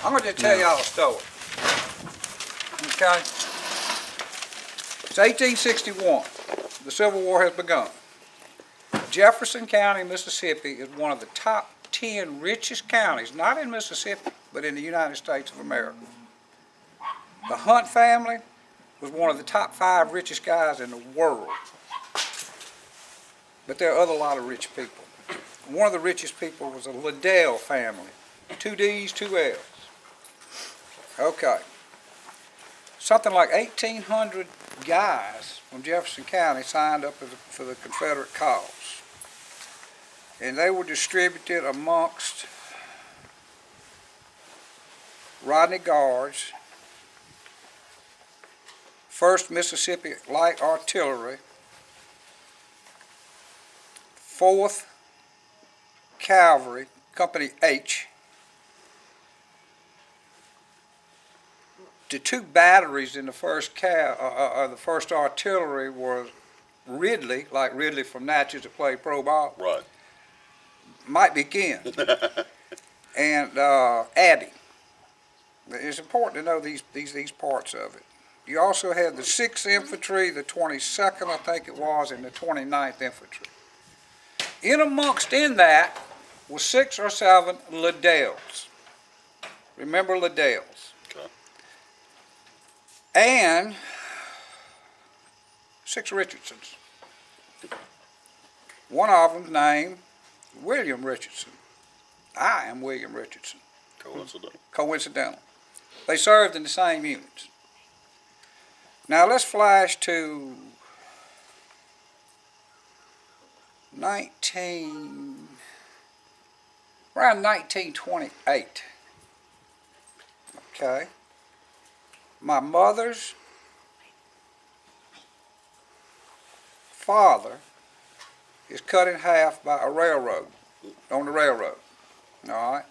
I'm going to tell y'all a story. Okay? It's 1861. The Civil War has begun. Jefferson County, Mississippi is one of the top 10 richest counties, not in Mississippi, but in the United States of America. The Hunt family was one of the top 5 richest guys in the world. But there are other lot of rich people. One of the richest people was the Liddell family. 2 D's, 2 L's. Okay. Something like 1,800 guys from Jefferson County signed up for the Confederate cause. And they were distributed amongst Rodney Guards, 1st Mississippi Light Artillery, 4th Cavalry, Company H. The 2 batteries in the first artillery were Ridley, like Ridley from Natchez that played pro ball. Right. Might begin. And Abbey. It's important to know these parts of it. You also had the 6th Infantry, the 22nd, I think it was, and the 29th Infantry. In that was 6 or 7 Liddells. Remember Liddells? Okay. And 6 Richardsons. One of them named William Richardson. I am William Richardson. Coincidental. They served in the same units. Now let's flash to around 1928. Okay. My mother's father is cut in half by a railroad, on the railroad. All right.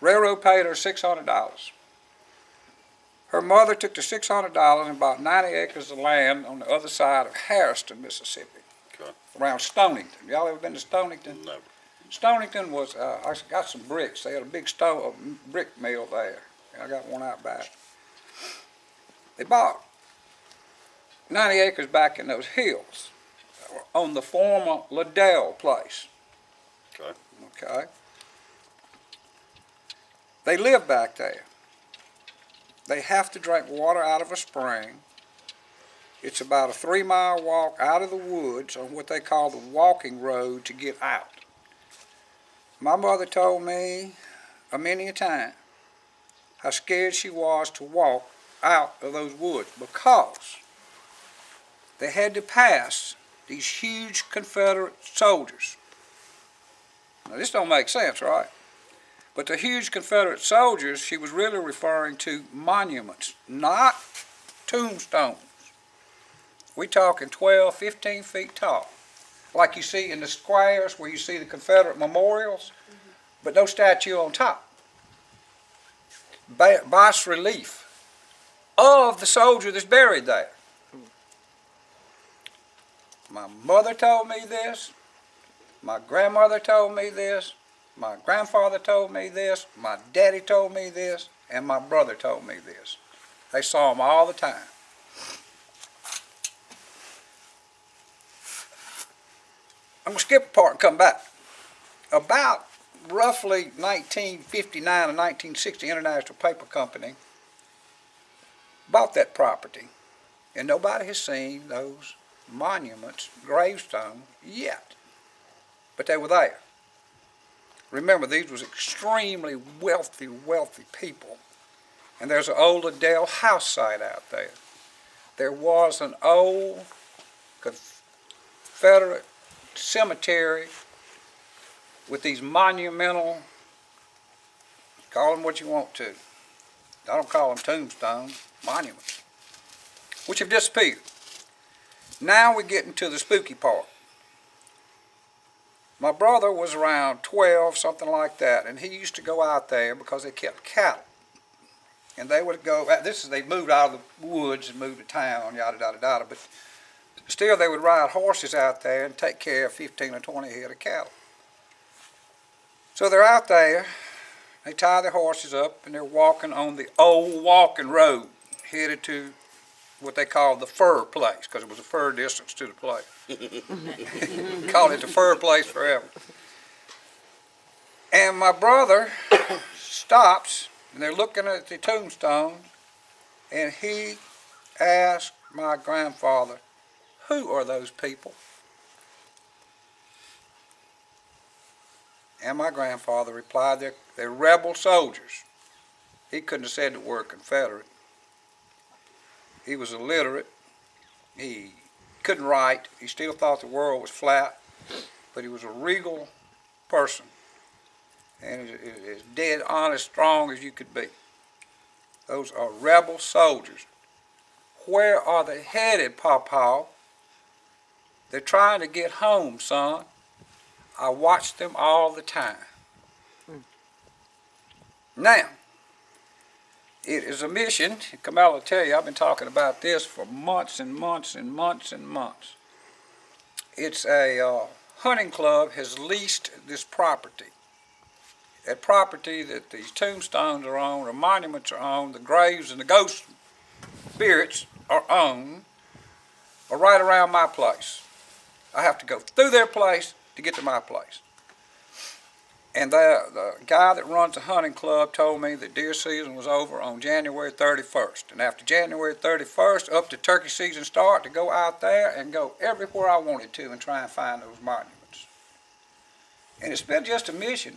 Railroad paid her $600. Her mother took the $600 and bought 90 acres of land on the other side of Harrison, Mississippi, Okay. around Stonington. Y'all ever been to Stonington? Never. Stonington was, I got some bricks. They had a big brick mill there. I got one out back. They bought 90 acres back in those hills on the former Liddell place. Okay. Okay. They live back there. They have to drink water out of a spring. It's about a 3-mile walk out of the woods on what they call the walking road to get out. My mother told me many a time how scared she was to walk out of those woods because they had to pass these huge Confederate soldiers. Now this don't make sense, right? But the huge Confederate soldiers, she was really referring to monuments, not tombstones. We talking 12, 15 feet tall, like you see in the squares where you see the Confederate memorials, but no statue on top. Bas relief of the soldier that's buried there. My mother told me this, my grandmother told me this, my grandfather told me this, my daddy told me this, and my brother told me this. They saw them all the time. I'm going to skip a part and come back. About roughly 1959 or 1960, International Paper Company bought that property, and nobody has seen those monuments, gravestones, yet. But they were there. Remember, these was extremely wealthy people. And there's an old Adele house site out there. There was an old Confederate cemetery with these monumental, call them what you want to. I don't call them tombstones, monuments, which have disappeared. Now we're getting to the spooky part. My brother was around 12, something like that, and he used to go out there because they kept cattle. And they would go, they moved out of the woods and moved to town, yada, yada, yada, but still they would ride horses out there and take care of 15 or 20 head of cattle. So they're out there, they tie their horses up, and they're walking on the old walking road, headed to what they call the fur place, because it was a fur distance to the place. Called it the fur place forever. And my brother stops, and they're looking at the tombstone, and he asked my grandfather, "Who are those people?" And my grandfather replied, they're rebel soldiers. He couldn't have said the word Confederate. He was illiterate. He couldn't write. He still thought the world was flat, but he was a regal person, and as dead honest, strong as you could be. Those are rebel soldiers. Where are they headed, Pawpaw? They're trying to get home, son. I watch them all the time. Now, it is a mission. Kamala will tell you, I've been talking about this for months and months and months and months. It's a hunting club has leased this property. That property that these tombstones are on, or monuments are on, the graves and the ghost spirits are on, are right around my place. I have to go through their place to get to my place. And the guy that runs the hunting club told me that deer season was over on January 31st. And after January 31st, up to turkey season start, to go out there and go everywhere I wanted to and try and find those monuments. And it's been just a mission.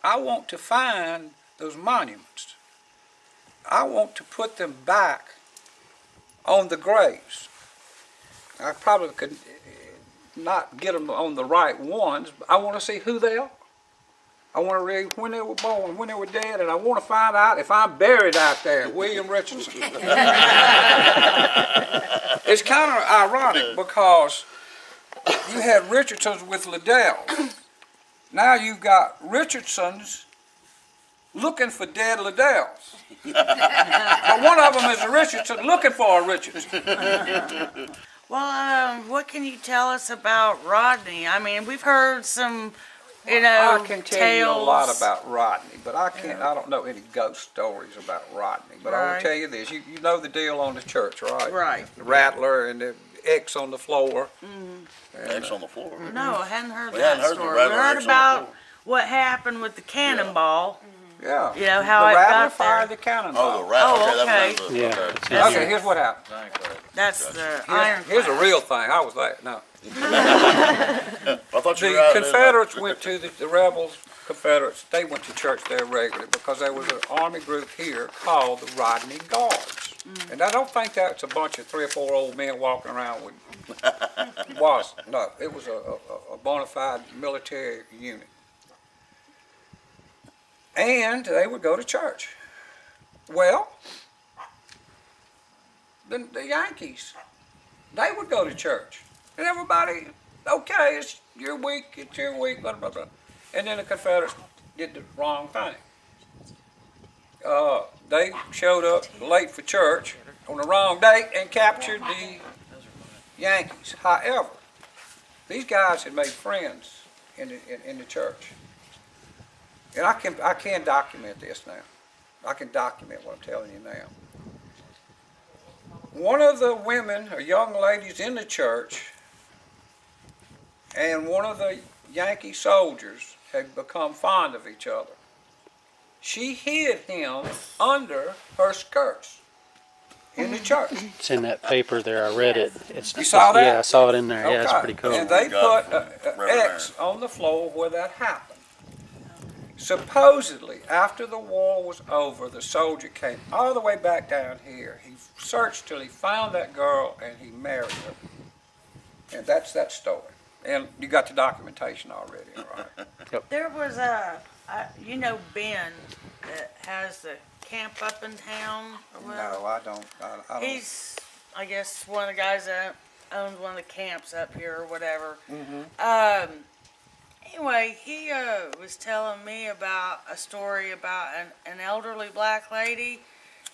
I want to find those monuments. I want to put them back on the graves. I probably could not get them on the right ones, but I want to see who they are. I want to read when they were born, when they were dead, and I want to find out if I'm buried out there, William Richardson. It's kind of ironic because you had Richardsons with Liddells. Now you've got Richardsons looking for dead Liddells. But one of them is a Richardson looking for a Richardson. Well, what can you tell us about Rodney? I mean, we've heard some, I can tell tales. you a lot about Rodney, but I don't know any ghost stories about Rodney. But I will tell you this, you know the deal on the church, right? Right. The rattler and the X on the floor. Mm-hmm. X on the floor. No, I hadn't heard We that hadn't heard the story. We rattler heard X on the about floor. what happened with the cannonball. Yeah. You know, how the it rattler got there. fired the cannonball. Oh, the rattler. Oh, okay. That was Yeah. Okay, here's what happened. That's the iron. Here's a real thing. I was there. No. I thought you were The out Confederates went to the rebels, Confederates, they went to church there regularly because there was an army group here called the Rodney Guards. And I don't think that's a bunch of 3 or 4 old men walking around with, no, it was a bona fide military unit. And they would go to church. Well, the Yankees, they would go to church. And everybody, okay, it's your week, blah, blah, blah. And then the Confederates did the wrong thing. They showed up late for church on the wrong date and captured the Yankees. However, these guys had made friends in the church. And I can document this now. I can document what I'm telling you now. One of the women or young ladies in the church and one of the Yankee soldiers had become fond of each other. She hid him under her skirts in the church. It's in that paper there. I read it. You saw that? Yeah, I saw it in there. Yeah, it's Okay. pretty cool. And they Got put it. an X on the floor where that happened. Supposedly, after the war was over, the soldier came all the way back down here. He searched till he found that girl and he married her. And that's that story. And you got the documentation already, all right? There was you know Ben that has the camp up in town? No, I don't. I don't. He's, I guess, one of the guys that owns one of the camps up here or whatever. Anyway, he was telling me about a story about an elderly black lady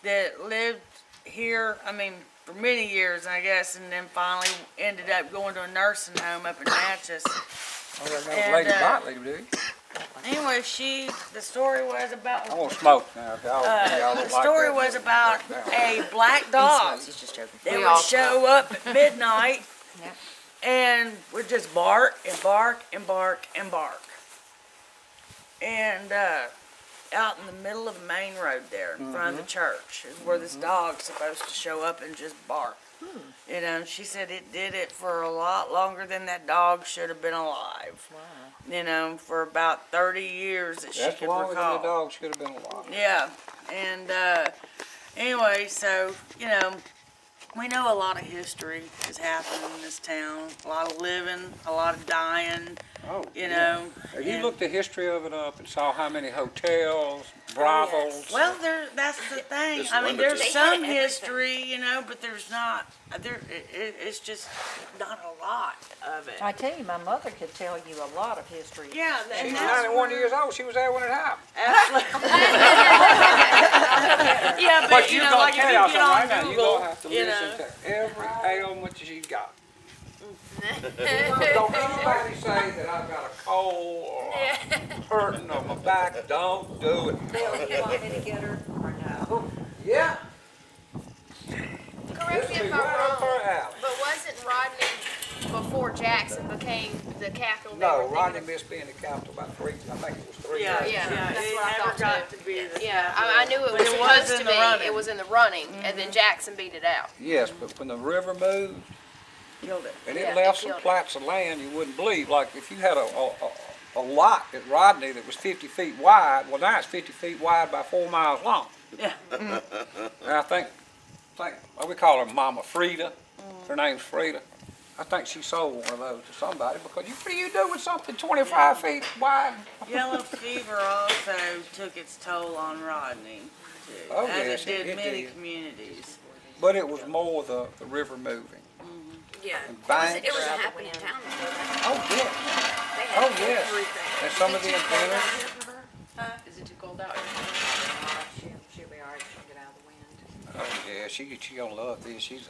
that lived here, I mean, for many years, I guess, and then finally ended up going to a nursing home up in Natchez. Oh, that And, Lady Botley, do you? Anyway, the story was about, I want to smoke now. Y'all the don't like story that. was about a black dog He's just joking. that would show up at midnight and would just bark and bark and bark and bark. And out in the middle of the main road there in front of the church is where this dog's supposed to show up and just bark. You know, she said it did it for a lot longer than that dog should have been alive. Wow. You know, for about 30 years that she That's could longer than recall. the dog should have been alive. Yeah, and anyway, so, you know, we know a lot of history has happened in this town. A lot of living, a lot of dying, Oh, you know. Have you and- looked the history of it up and saw how many hotels, brothels? Well, that's the thing. It's I mean, limited. there's They some had everything. history, you know, but there's not. It's just not a lot of it. I tell you, my mother could tell you a lot of history. Yeah, She's and that's 91 years old. She was there when it happened. absolutely. Yeah, But you know, gonna like if tell you y'all get something on right now. You Google, gonna have to you listen know. to every ailment that she's got. Don't anybody say that I've got a cold or hurting on my back. Don't do it. Bill, you want me to get her or no? Yeah. Correct This me will be if I'm right up wrong, her alley. but wasn't Rodney before Jackson became the capital? they No, were thinking Rodney of- missed being the capital about 3, I think it was 3 Yeah, years. Yeah, yeah, that's it what I never thought got too. to be the Yeah, capital. I knew it But was it was supposed in to the be. running. It was in the running, and then Jackson beat it out. Yes, but when the river moved, Killed it. and Yeah, it it left some killed it. plats of land you wouldn't believe. Like if you had a lot at Rodney that was 50 feet wide, well now it's 50 feet wide by 4 miles long. Yeah. And I think well, we call her Mama Frida. Her name's Frida. I think she sold one of those to somebody because what do you do with something 25 feet wide? Yellow fever also took its toll on Rodney, too, Oh, as yes, it did it many did. communities. But it was more the river moving. Yeah. And banks. It was a happening town. Oh, yeah. They had Oh, yes. everything. And some of the inventors. Is it too cold out? She'll be all right, she'll get out of the wind. Oh, yeah, she gonna love this. She's a,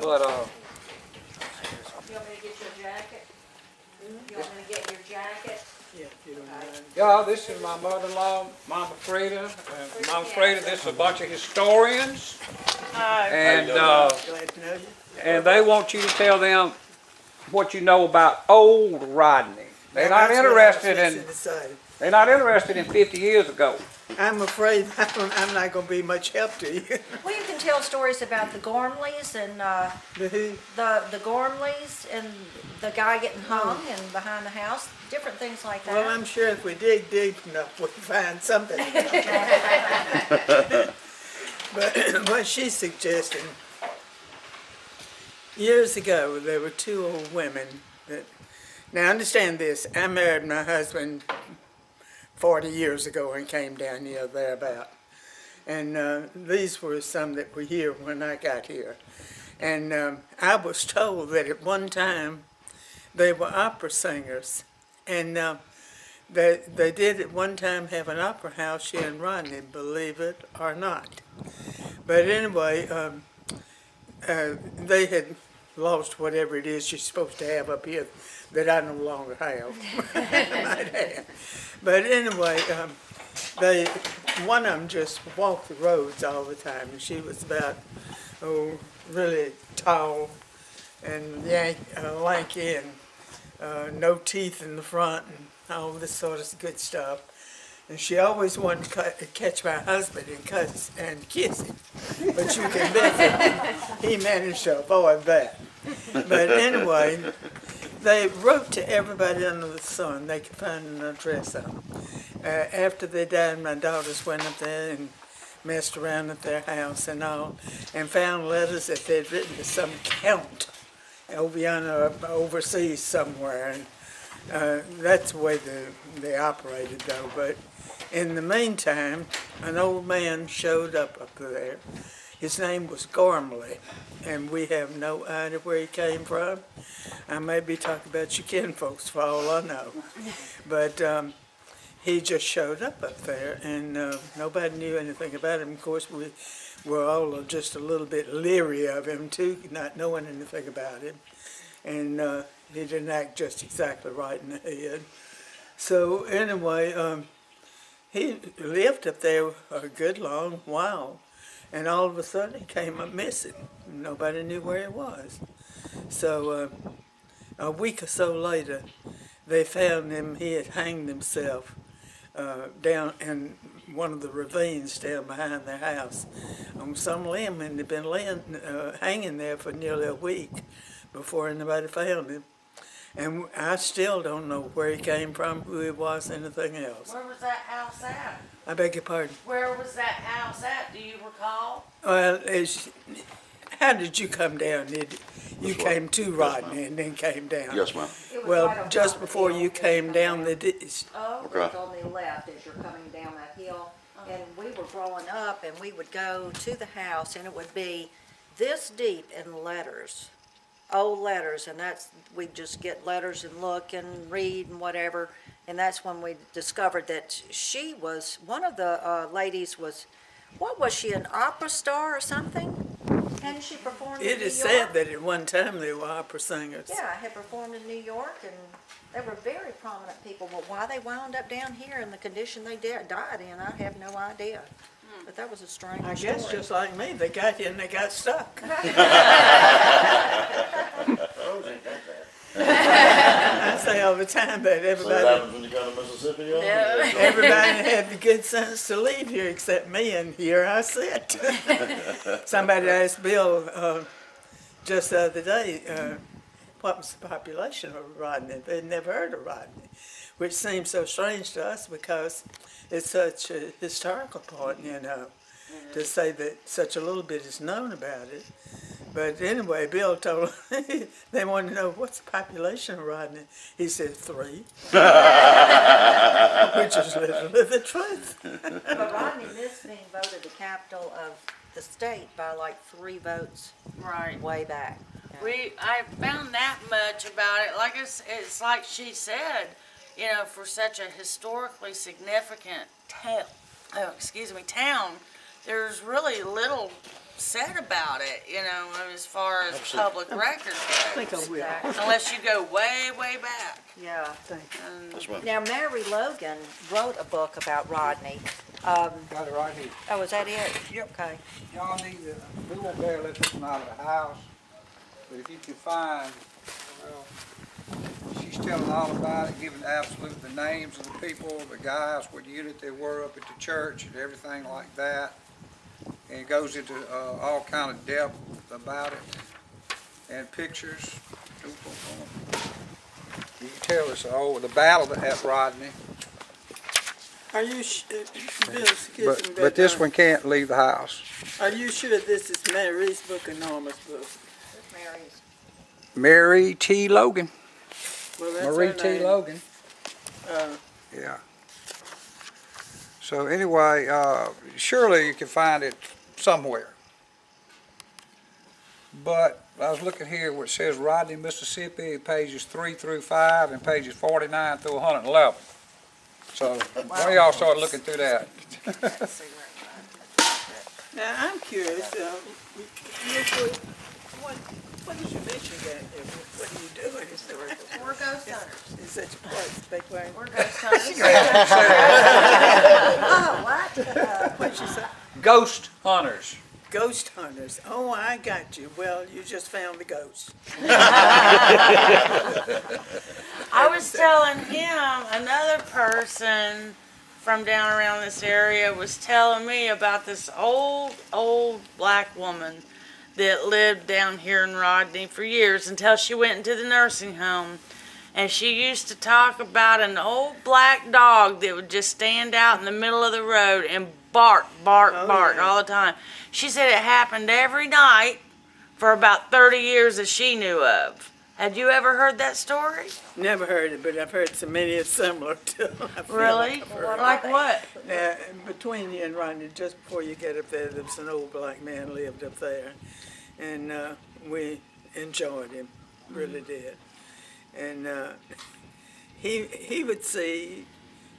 but, You want me to get your jacket? You want me to get your jacket? yeah, this is my mother-in-law, Mama Frida. And Mama Frida, this is a bunch of historians. And, and they want you to tell them what you know about old Rodney. They're not interested in 50 years ago. I'm afraid I'm not gonna be much help to you. Well, you can tell stories about the Gormleys and, The who? the Gormleys and the guy getting hung and behind the house, different things like that. Well, I'm sure if we dig deep enough, we'll find something. But what she's suggesting, years ago, there were 2 old women that, now understand this, I married my husband 40 years ago and came down here thereabout. And these were some that were here when I got here. And I was told that at one time they were opera singers. And they did at one time have an opera house here in Rodney, believe it or not. But anyway, they had lost whatever it is you're supposed to have up here that I no longer have. Might add. But anyway, one of them just walked the roads all the time, and she was about, really tall and lanky and no teeth in the front and all this sort of good stuff. And she always wanted to catch my husband and kiss him. But you can bet that he managed to avoid that. But anyway, They wrote to everybody under the sun they could find an address on. After they died, my daughters went up there and messed around at their house and all, and found letters that they'd written to some count over yonder, overseas somewhere, and that's the way they operated though. But in the meantime, an old man showed up there. His name was Gormley, and we have no idea where he came from. I may be talking about your kinfolks for all I know. But he just showed up there, and nobody knew anything about him. Of course, we were all just a little bit leery of him, too, not knowing anything about him. And he didn't act just exactly right in the head. So anyway, he lived up there a good long while. And all of a sudden, he came up missing. Nobody knew where he was. So a week or so later, they found him. He had hanged himself down in one of the ravines down behind their house on some limb, and he'd been hanging there for nearly a week before anybody found him. And I still don't know where he came from, who he was, anything else. Where was that house at? I beg your pardon. Where was that house at? Do you recall? Well, how did you come down? You came to Rodney and then came down? Yes, ma'am. It was Well, right on just top of the before hill you as came come down, they did. It was Okay. on the left as you're coming down that hill. And we were growing up, and we would go to the house, and it would be this deep in letters, old letters, and we'd just get letters and look and read and whatever. And that's when we discovered that she was, one of the ladies was, what was she, an opera star or something? And she performed in New It is York. said that at one time they were opera singers. Yeah, I had performed in New York, and they were very prominent people. But why they wound up down here in the condition they died in, I have no idea. But that was a strange I story. guess just like me, they got here and they got stuck. I say all the time that So that everybody happens when you go to Mississippi, yeah? everybody had the good sense to leave here except me, and here I sit. Somebody asked Bill just the other day what was the population of Rodney. They'd never heard of Rodney, which seems so strange to us because it's such a historical point, you know, to say that such a little bit is known about it. But anyway, Bill told them, they wanted to know, what's the population of Rodney? He said 3, which is literally the truth. But Rodney missed being voted the capital of the state by like 3 votes Right. way back. I found that much about it. Like it's like she said, you know, for such a historically significant town, there's really little said about it, you know, as far as public record I think I goes. will. Unless you go way, way back. Yeah. Yes, ma'am. Now, Mary Logan wrote a book about Rodney. Got it right here. Oh, is that it? Yep. Okay. Y'all need to, we won't be able to let this one out of the house, but if you can find, well, she's telling all about it, giving absolute the names of the people, the guys, what unit they were up at the church and everything like that. And it goes into all kind of depth about it and pictures. You can tell it's the battle at Rodney. Are you Bill, excuse me, But this one can't leave the house. Are you sure this is Mary's book or Norma's book? That's Mary's. Mary T. Logan. Well, that's Marie her T. name. Logan. Yeah. So anyway, surely you can find it somewhere. But I was looking here where it says Rodney, Mississippi, pages 3 through 5 and pages 49 through 111. So why don't y'all start looking through that? Let's see where Now, I'm curious, what did you mention that? What are you doing? we're ghost hunters. Is that your place, big way? We're ghost hunters. Oh, what? What'd you say? Ghost hunters. Ghost hunters. Oh, I got you. Well, you just found the ghost. I was telling him, another person from down around this area was telling me about this old black woman that lived down here in Rodney for years until she went into the nursing home. And she used to talk about an old black dog that would just stand out in the middle of the road and bark yeah. all the time. She said it happened every night for about 30 years that she knew of. Had you ever heard that story? Never heard it, but I've heard so many similar to it. I feel Really? like I've heard Like what? Now, between you and Rodney, just before you get up there, there was an old black man lived up there, and we enjoyed him, really did. And he would see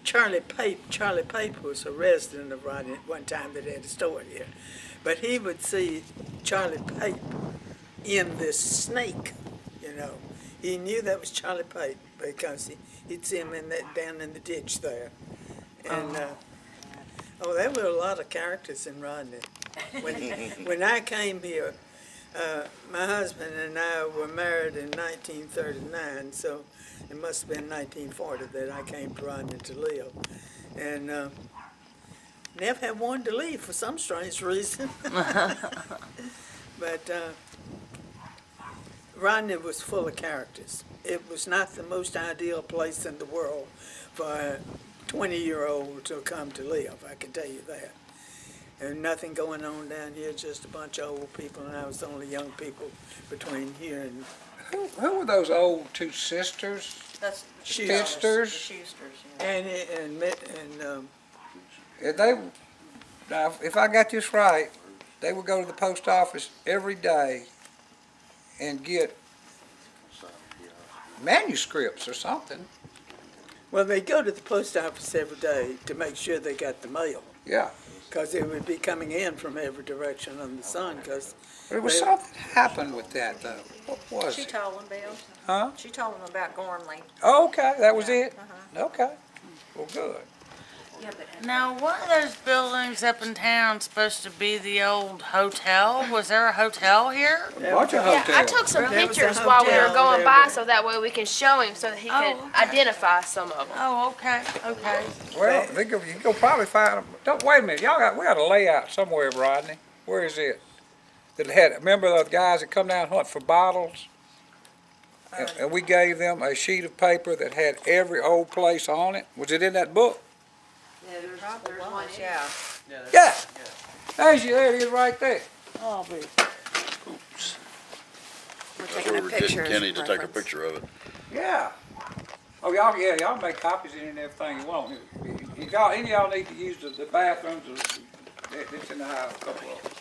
Charlie Pape. Charlie Pape was a resident of Rodney at one time that had a store here, but he would see Charlie Pape in this snake. You know, he knew that was Charlie Pape because he'd see him in that down in the ditch there, and there were a lot of characters in Rodney. When I came here, my husband and I were married in 1939, so it must have been 1940 that I came to Rodney to live, and never had wanted to leave for some strange reason, but. Rodney was full of characters. It was not the most ideal place in the world for a 20-year-old to come to live, I can tell you that. And nothing going on down here, just a bunch of old people, and I was the only young people between here and Who were those old two sisters? That's Sisters? Schusters, If they, now, if I got this right, they would go to the post office every day and get manuscripts or something. well, they go to the post office every day to make sure they got the mail, Yeah. because it would be coming in from every direction on the sun, because But it was something happened with that, though. What was She it? told them, Bill. Huh? She told them about Gormley. Oh, okay, that was it? Uh-huh. Okay. Well, good. Now, one of those buildings up in town supposed to be the old hotel. Was there a hotel here? A bunch of Yeah, I hotels. took some There was a pictures while we were hotel going there, by but- so that way we can show him so that he Oh, can okay. identify some of them. Oh, okay, okay. Well, you can probably find them. Don't, wait a minute, we got a layout somewhere, Rodney. Where is it? That had, remember those guys that come down and hunt for bottles? And we gave them a sheet of paper that had every old place on it. Was it in that book? Yeah, there's one, yeah. Yeah. There it is right there. Oh, be. We're That's taking where a we're picture. getting Kenny as to take a reference. picture of it. Yeah. Oh, y'all make copies of it and everything you want. If y'all, any of y'all need to use the bathrooms, it's in the house, a couple of them.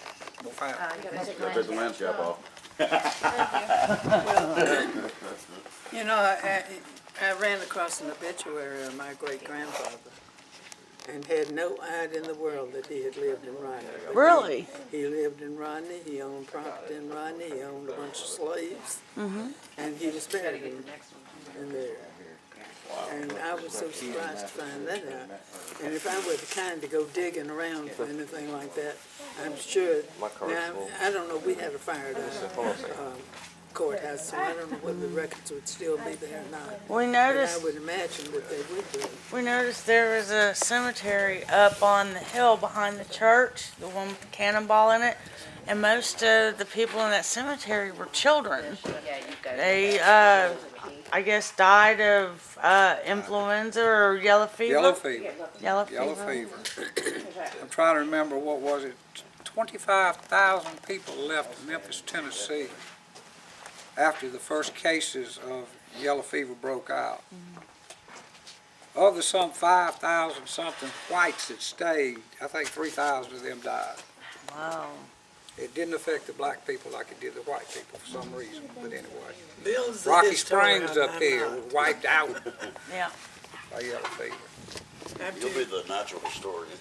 We'll find it. I'll take the landscape off. you know, I ran across an obituary of my great-grandfather and had no idea in the world that he had lived in Rodney. But Really? He lived in Rodney, he owned property in Rodney, he owned a bunch of slaves, and he was buried in there. And I was so surprised to find that out. And if I were the kind to go digging around for anything like that, I'm sure, now, I don't know, we had a fire down at courthouse, so I don't know whether the records would still be there or not. We But I noticed. would imagine that they would be. We noticed there was a cemetery up on the hill behind the church, the one with the cannonball in it, and most of the people in that cemetery were children. They, I guess, died of influenza or yellow fever. Yellow fever. Yellow fever. Yellow fever. I'm trying to remember, what was it? 25,000 people left Memphis, Tennessee after the first cases of yellow fever broke out. Of the some 5,000 something whites that stayed, I think 3,000 of them died. Wow. It didn't affect the black people like it did the white people for some reason, but anyway. Bill's the Rocky historian, Springs up I'm here not. was wiped out Yeah. by yellow fever. You'll be the natural historian.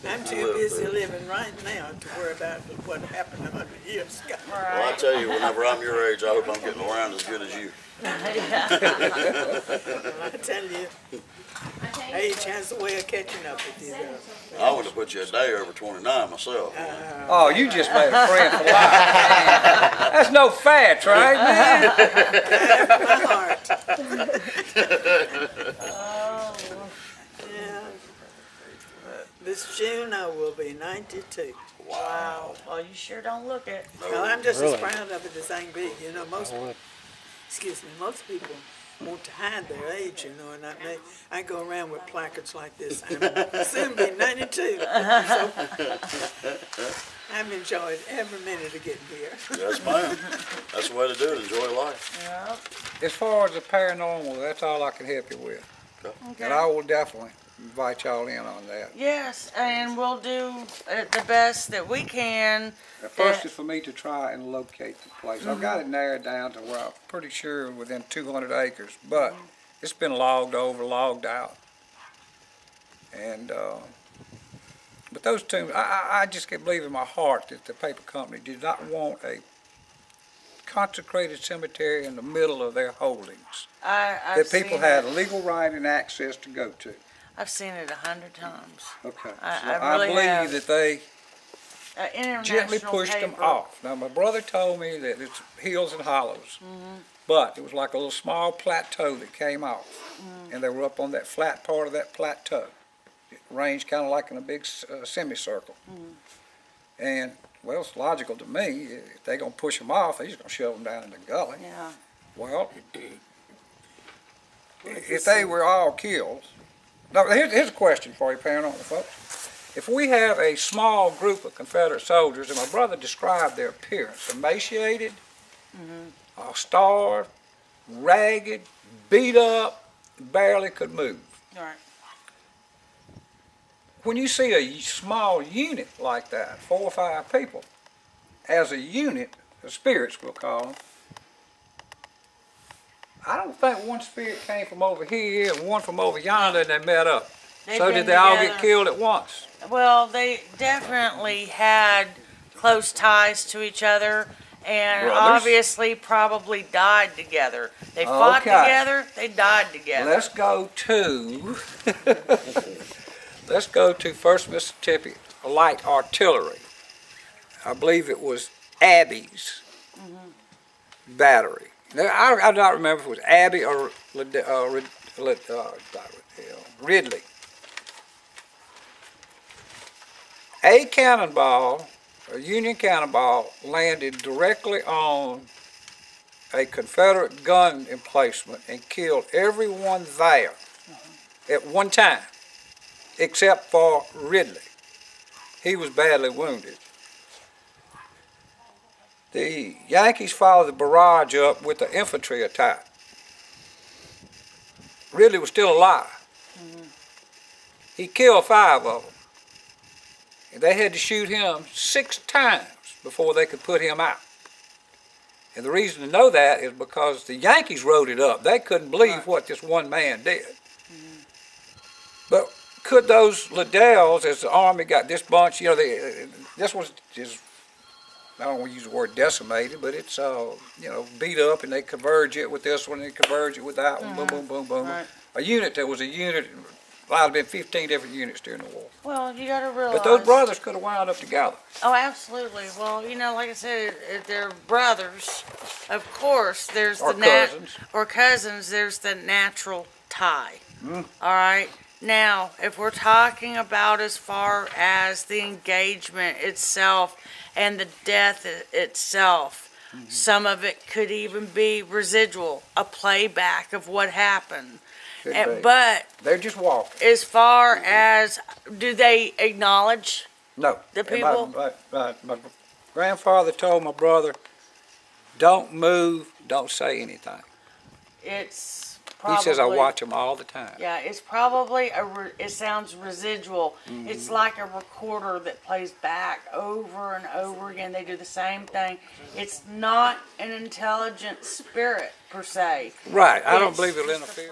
I'm too busy living right now to worry about what happened 100 years ago. Well, I tell you, whenever I'm your age, I hope I'm getting around as good as you. I tell you, age has a way of catching up with you, though. I would have put you a day over 29 myself. Oh, you just made a friend for life. That's no fair, right, man? My heart. Yeah. This June I will be 92. Wow. Well, you sure don't look it. Well, I'm just Really? as proud of it as I can be. You know, most I would. excuse me, most people want to hide their age, you know, and I go around with placards like this. I'm soon be 92. So I've enjoyed every minute of getting here. Yes, ma'am. That's the way to do it, enjoy life. Yep. As far as the paranormal, that's all I can help you with. Okay. And I will definitely invite y'all in on that. Yes, and we'll do the best that we can. First is for me to try and locate the place. I've got it narrowed down to where I'm pretty sure within 200 acres, but it's been logged over, logged out. And, but those tombs, I just can't believe in my heart that the paper company did not want a consecrated cemetery in the middle of their holdings I've that people seen had it. legal right and access to go to. I've seen it 100 times. Okay. I So really believe have. that they International gently pushed them paper. off. Now, my brother told me that it's hills and hollows, but it was like a little small plateau that came off, and they were up on that flat part of that plateau. It ranged kind of like in a big semicircle. And, well, it's logical to me. If they're going to push them off, they're just going to shove them down in the gully. Yeah. Well, if they were all killed, now here's a question for you, paranormal folks. If we have a small group of Confederate soldiers, and my brother described their appearance, emaciated, starved, ragged, beat up, barely could move. All right. When you see a small unit like that, 4 or 5 people, as a unit, the spirits we'll call them, I don't think one spirit came from over here and one from over yonder and they met up. They've So been did they all get together. killed at once? Well, they definitely had close ties to each other, and Brothers? obviously probably died together. They fought Okay. together. They died together. Let's go to let's go to 1st Mississippi Light Artillery. I believe it was Abby's battery. Now, I don't remember if it was Abby or Ridley. A cannonball, a Union cannonball, landed directly on a Confederate gun emplacement and killed everyone there at one time, except for Ridley. He was badly wounded. The Yankees followed the barrage up with the infantry attack. Ridley was still alive. He killed 5 of them. And they had to shoot him 6 times before they could put him out. And the reason to know that is because the Yankees wrote it up. They couldn't believe what this one man did. But could those Liddells, as the Army got this bunch, this was just, I don't want to use the word decimated, but it's, beat up, and they converge it with this one, and they converge it with that one, boom, boom, boom, boom. Right. A unit, there was a unit, might have been 15 different units during the war. Well, you got to realize. But those brothers could have wound up together. Oh, absolutely. Well, like I said, if they're brothers, of course, there's Or the cousins. Or cousins. There's the natural tie. All right. Now, if we're talking about as far as the engagement itself and the death itself, some of it could even be residual, a playback of what happened. Could And- be. but They're just walking. as far as, do they acknowledge? No. The And people? My grandfather told my brother, don't move, don't say anything. It's probably. He says, I watch them all the time. Yeah, it's probably it sounds residual. It's like a recorder that plays back over and over again. They do the same thing. It's not an intelligent spirit per se. Right. I don't It's believe it'll just a interfere.